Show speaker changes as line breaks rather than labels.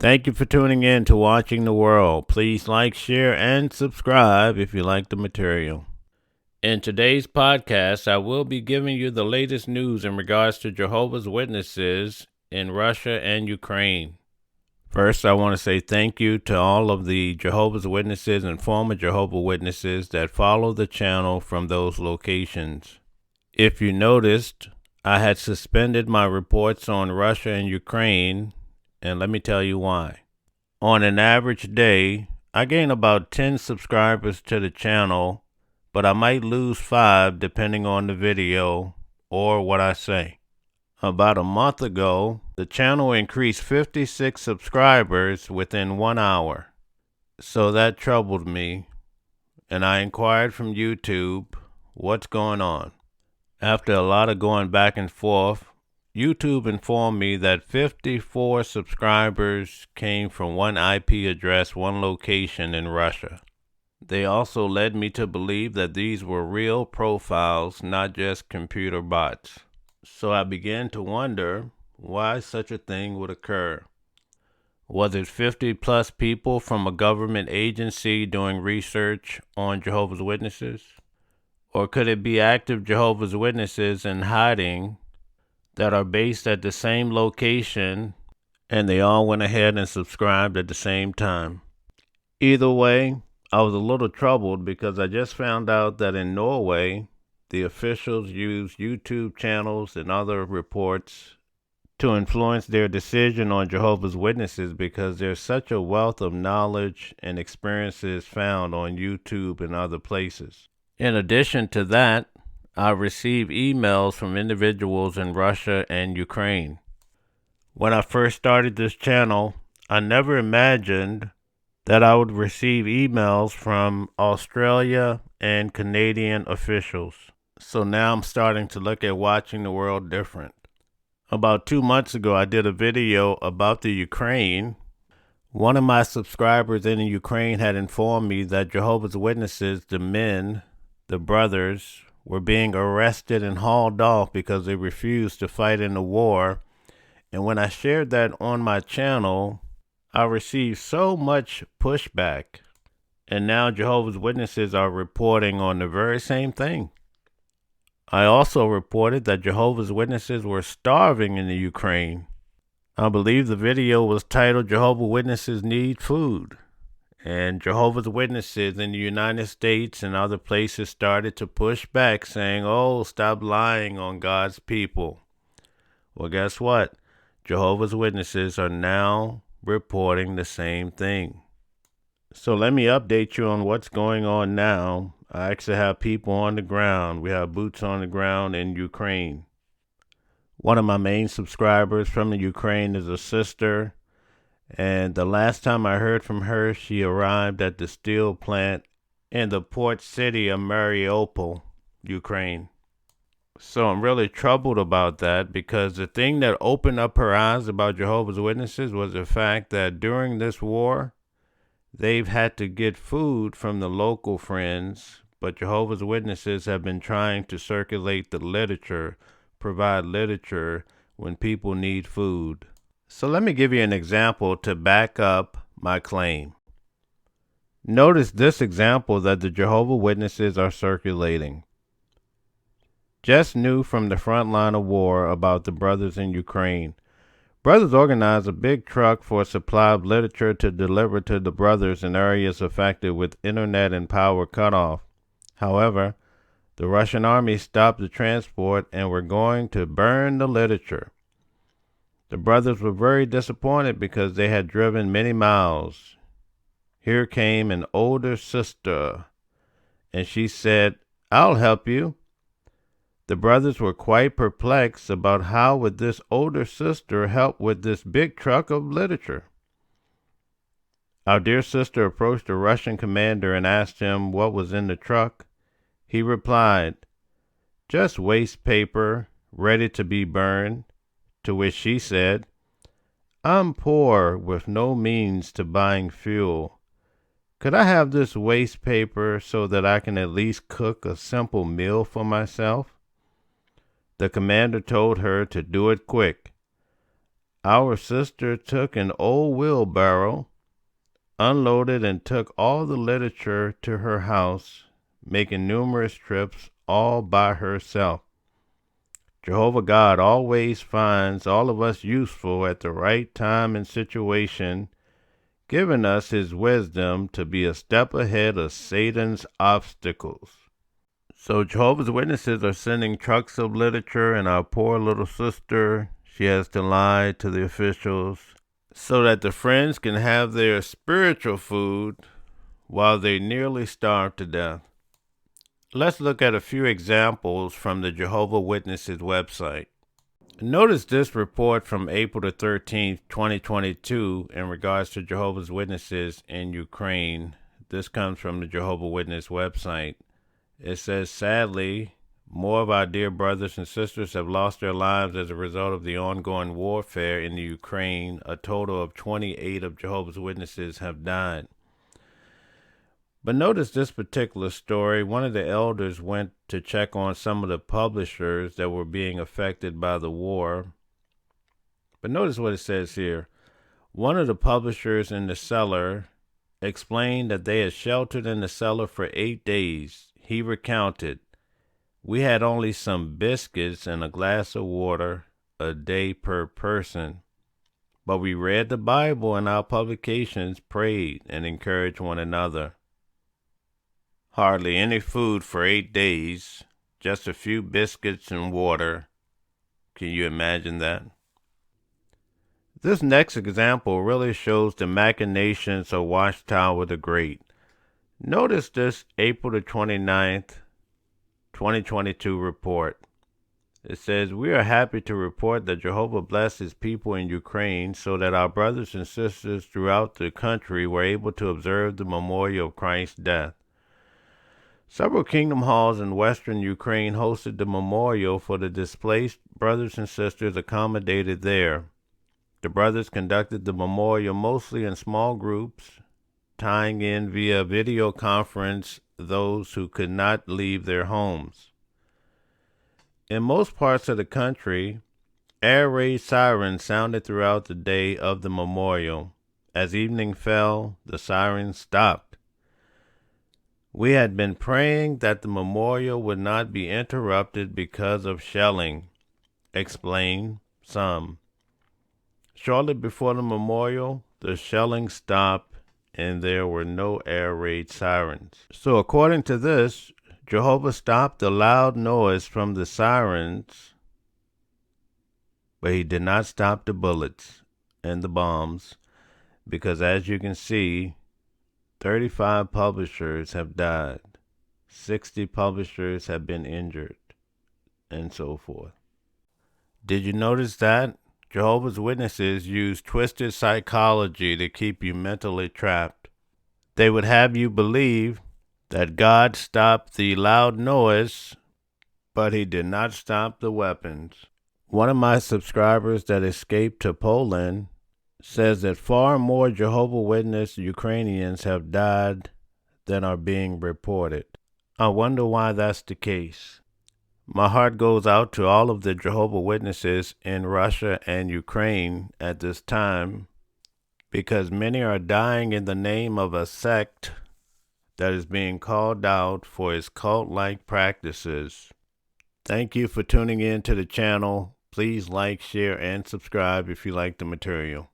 Thank you for tuning in to Watching the World. Please like, share, and subscribe if you like the material. In today's podcast, I will be giving you the latest news in regards to Jehovah's Witnesses in Russia and Ukraine. First, I want to say thank you to all of the Jehovah's Witnesses and former Jehovah's Witnesses that follow the channel from those locations. If you noticed, I had suspended my reports on Russia and Ukraine, and let me tell you why. On an average day, I gain about 10 subscribers to the channel, but I might lose 5 depending on the video or what I say. About a month ago, the channel increased 56 subscribers within 1 hour. So that troubled me, and I inquired from YouTube, what's going on? After a lot of going back and forth, YouTube informed me that 54 subscribers came from one IP address, one location in Russia. They also led me to believe that these were real profiles, not just computer bots. So I began to wonder why such a thing would occur. Was it 50 plus people from a government agency doing research on Jehovah's Witnesses? Or could it be active Jehovah's Witnesses in hiding that are based at the same location, and they all went ahead and subscribed at the same time? Either way, I was a little troubled because I just found out that in Norway, the officials use YouTube channels and other reports to influence their decision on Jehovah's Witnesses because there's such a wealth of knowledge and experiences found on YouTube and other places. In addition to that, I receive emails from individuals in Russia and Ukraine. When I first started this channel, I never imagined that I would receive emails from Australia and Canadian officials. So now I'm starting to look at Watching the World different. About 2 months ago, I did a video about the Ukraine. One of my subscribers in the Ukraine had informed me that Jehovah's Witnesses, the men, the brothers, were being arrested and hauled off because they refused to fight in the war. And when I shared that on my channel, I received so much pushback. And now Jehovah's Witnesses are reporting on the very same thing. I also reported that Jehovah's Witnesses were starving in the Ukraine. I believe the video was titled Jehovah's Witnesses Need Food. And Jehovah's Witnesses in the United States and other places started to push back, saying, oh, stop lying on God's people. Well, guess what? Jehovah's Witnesses are now reporting the same thing. So let me update you on what's going on now. I actually have people on the ground. We have boots on the ground in Ukraine. One of my main subscribers from the Ukraine is a sister. And the last time I heard from her, she arrived at the steel plant in the port city of Mariupol, Ukraine. So I'm really troubled about that because the thing that opened up her eyes about Jehovah's Witnesses was the fact that during this war, they've had to get food from the local friends, but Jehovah's Witnesses have been trying to circulate the literature, provide literature when people need food. So let me give you an example to back up my claim. Notice this example that the Jehovah's Witnesses are circulating. Just knew from the front line of war about the brothers in Ukraine. Brothers organized a big truck for a supply of literature to deliver to the brothers in areas affected with internet and power cutoff. However, the Russian army stopped the transport and were going to burn the literature. The brothers were very disappointed because they had driven many miles. Here came an older sister, and she said, I'll help you. The brothers were quite perplexed about how would this older sister help with this big truck of literature. Our dear sister approached the Russian commander and asked him what was in the truck. He replied, just waste paper, ready to be burned. To which she said, I'm poor with no means to buying fuel. Could I have this waste paper so that I can at least cook a simple meal for myself? The commander told her to do it quick. Our sister took an old wheelbarrow, unloaded, and took all the literature to her house, making numerous trips all by herself. Jehovah God always finds all of us useful at the right time and situation, giving us his wisdom to be a step ahead of Satan's obstacles. So Jehovah's Witnesses are sending trucks of literature, and our poor little sister, she has to lie to the officials so that the friends can have their spiritual food while they nearly starve to death. Let's look at a few examples from the Jehovah Witnesses website. Notice this report from April the 13th, 2022 in regards to Jehovah's Witnesses in Ukraine. This comes from the Jehovah Witness website. It says, sadly, more of our dear brothers and sisters have lost their lives as a result of the ongoing warfare in the Ukraine. A total of 28 of Jehovah's Witnesses have died. But notice this particular story. One of the elders went to check on some of the publishers that were being affected by the war. But notice what it says here. One of the publishers in the cellar explained that they had sheltered in the cellar for 8 days. He recounted, "We had only some biscuits and a glass of water a day per person. But we read the Bible in our publications, prayed, and encouraged one another. Hardly any food for 8 days, just a few biscuits and water. Can you imagine that?" This next example really shows the machinations of Watchtower the Great. Notice this April the 29th, 2022 report. It says, "We are happy to report that Jehovah blessed his people in Ukraine so that our brothers and sisters throughout the country were able to observe the memorial of Christ's death. Several kingdom halls in western Ukraine hosted the memorial for the displaced brothers and sisters accommodated there. The brothers conducted the memorial mostly in small groups, tying in via video conference those who could not leave their homes. In most parts of the country, air raid sirens sounded throughout the day of the memorial. As evening fell, the sirens stopped. We had been praying that the memorial would not be interrupted because of shelling," explained some. Shortly before the memorial, the shelling stopped and there were no air raid sirens. So according to this, Jehovah stopped the loud noise from the sirens, but he did not stop the bullets and the bombs, because as you can see, 35 publishers have died, 60 publishers have been injured, and so forth. Did you notice that? Jehovah's Witnesses use twisted psychology to keep you mentally trapped. They would have you believe that God stopped the loud noise, but he did not stop the weapons. One of my subscribers that escaped to Poland says that far more Jehovah Witness Ukrainians have died than are being reported. I wonder why that's the case. My heart goes out to all of the Jehovah Witnesses in Russia and Ukraine at this time, because many are dying in the name of a sect that is being called out for its cult-like practices. Thank you for tuning in to the channel. Please like, share, and subscribe if you like the material.